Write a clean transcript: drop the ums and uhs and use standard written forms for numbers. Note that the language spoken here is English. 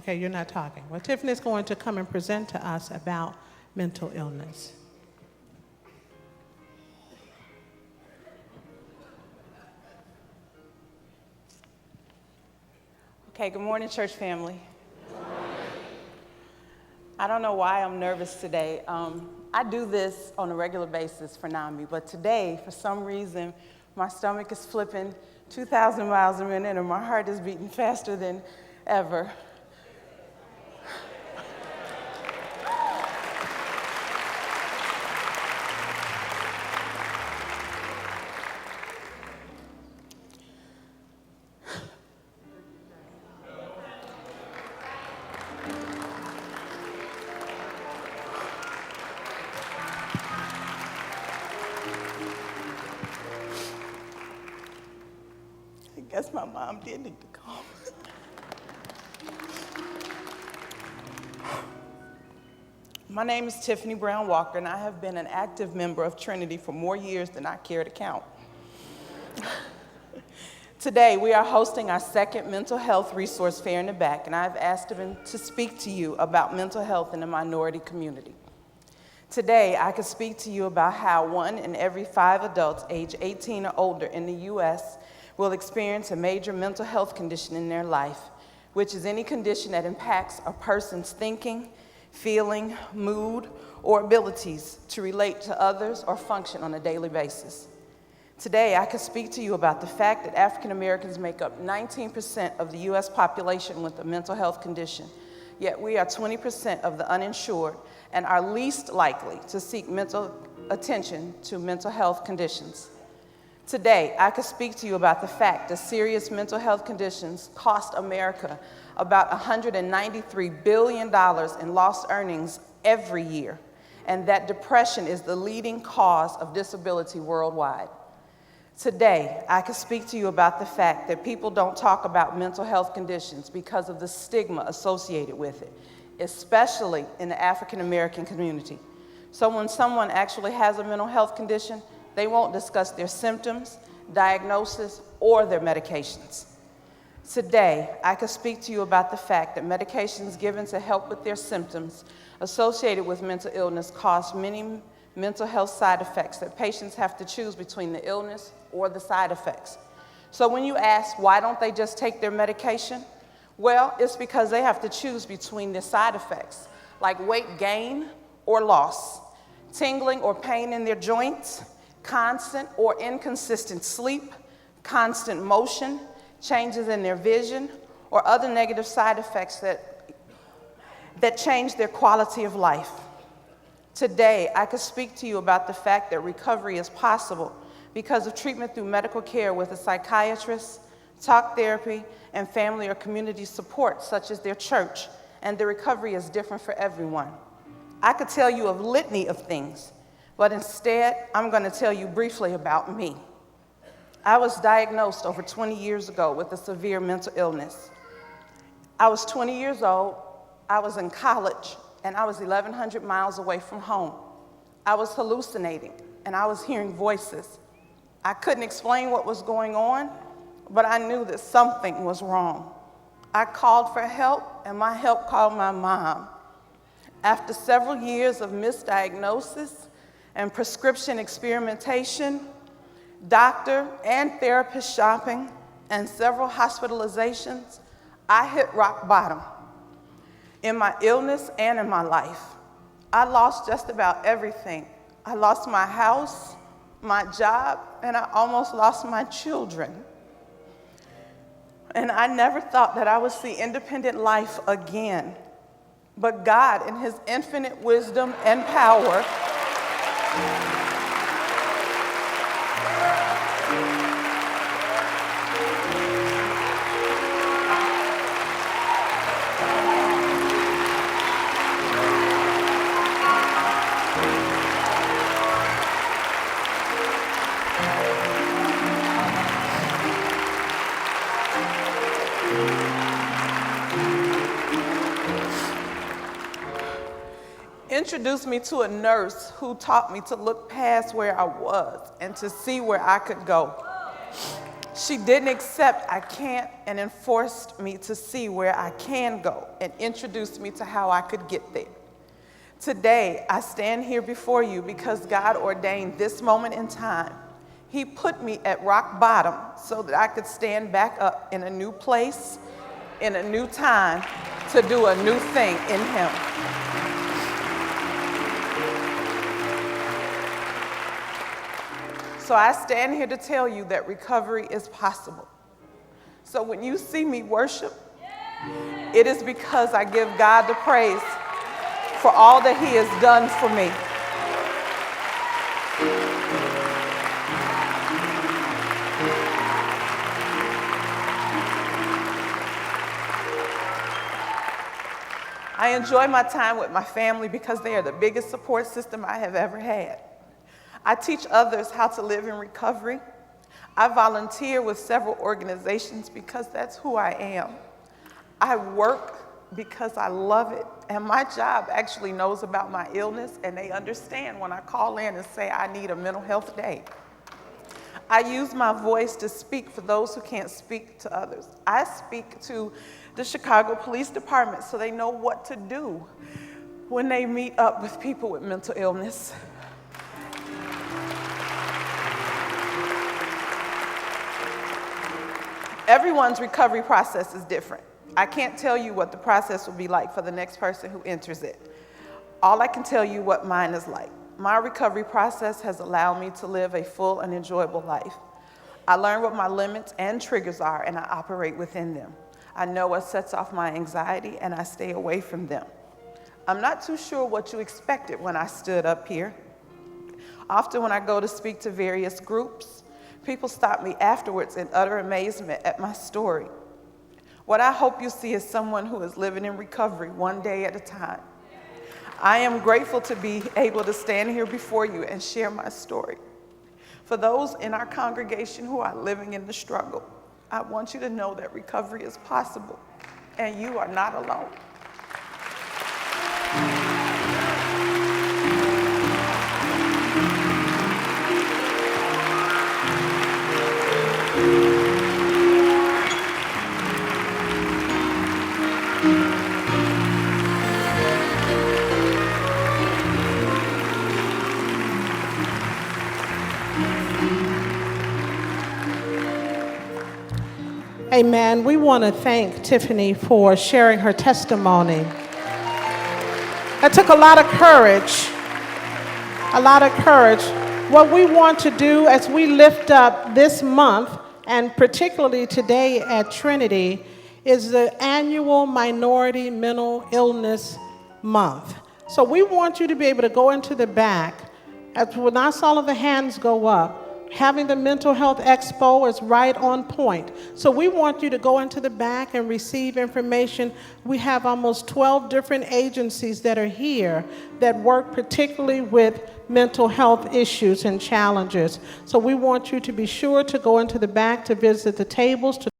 Okay, you're not talking. Well, Tiffany's going to come and present to us about mental illness. Okay, good morning, church family. I don't know why I'm nervous today. I do this on a regular basis for NAMI, but today, for some reason, my stomach is flipping 2,000 miles a minute and my heart is beating faster than ever. I guess my mom did need to come. My name is Tiffany Brown Walker, and I have been an active member of Trinity for more years than I care to count. Today, we are hosting our second mental health resource fair in the back, and I've asked him to speak to you about mental health in the minority community. Today, I could speak to you about how 1 in every 5 adults age 18 or older in the U.S. will experience a major mental health condition in their life, which is any condition that impacts a person's thinking, feeling, mood, or abilities to relate to others or function on a daily basis. Today, I could speak to you about the fact that African Americans make up 19% of the U.S. population with a mental health condition, yet we are 20% of the uninsured and are least likely to seek mental attention to mental health conditions. Today, I could speak to you about the fact that serious mental health conditions cost America about $193 billion in lost earnings every year, and that depression is the leading cause of disability worldwide. Today, I could speak to you about the fact that people don't talk about mental health conditions because of the stigma associated with it, especially in the African American community. So when someone actually has a mental health condition, they won't discuss their symptoms, diagnosis, or their medications. Today, I could speak to you about the fact that medications given to help with their symptoms associated with mental illness cause many mental health side effects that patients have to choose between the illness or the side effects. So when you ask, why don't they just take their medication? Well, it's because they have to choose between the side effects, like weight gain or loss, tingling or pain in their joints, constant or inconsistent sleep, constant motion, changes in their vision, or other negative side effects that change their quality of life. Today, I could speak to you about the fact that recovery is possible because of treatment through medical care with a psychiatrist, talk therapy, and family or community support, such as their church, and the recovery is different for everyone. I could tell you a litany of things, but instead, I'm going to tell you briefly about me. I was diagnosed over 20 years ago with a severe mental illness. I was 20 years old, I was in college, and I was 1,100 miles away from home. I was hallucinating, and I was hearing voices. I couldn't explain what was going on, but I knew that something was wrong. I called for help, and my help called my mom. After several years of misdiagnosis and prescription experimentation, doctor and therapist shopping, and several hospitalizations, I hit rock bottom in my illness and in my life. I lost just about everything. I lost my house, my job, and I almost lost my children. And I never thought that I would see independent life again. But God, in His infinite wisdom and power, introduced me to a nurse who taught me to look past where I was and to see where I could go. She didn't accept I can't and enforced me to see where I can go and introduced me to how I could get there. Today, I stand here before you because God ordained this moment in time. He put me at rock bottom so that I could stand back up in a new place, in a new time, to do a new thing in Him. So I stand here to tell you that recovery is possible. So when you see me worship, it is because I give God the praise for all that He has done for me. I enjoy my time with my family because they are the biggest support system I have ever had. I teach others how to live in recovery. I volunteer with several organizations because that's who I am. I work because I love it, and my job actually knows about my illness, and they understand when I call in and say I need a mental health day. I use my voice to speak for those who can't speak to others. I speak to the Chicago Police Department so they know what to do when they meet up with people with mental illness. Everyone's recovery process is different. I can't tell you what the process will be like for the next person who enters it. All I can tell you what mine is like. My recovery process has allowed me to live a full and enjoyable life. I learn what my limits and triggers are, and I operate within them. I know what sets off my anxiety, and I stay away from them. I'm not too sure what you expected when I stood up here. Often when I go to speak to various groups, people stop me afterwards in utter amazement at my story. What I hope you see is someone who is living in recovery one day at a time. I am grateful to be able to stand here before you and share my story. For those in our congregation who are living in the struggle, I want you to know that recovery is possible, and you are not alone. Amen. We want to thank Tiffany for sharing her testimony. It took a lot of courage, a lot of courage. What we want to do as we lift up this month, and particularly today at Trinity, is the annual Minority Mental Illness Month. So we want you to be able to go into the back. When I saw all of the hands go up, having the mental health expo is right on point. So we want you to go into the back and receive information. We have almost 12 different agencies that are here that work particularly with mental health issues and challenges. So we want you to be sure to go into the back to visit the tables, to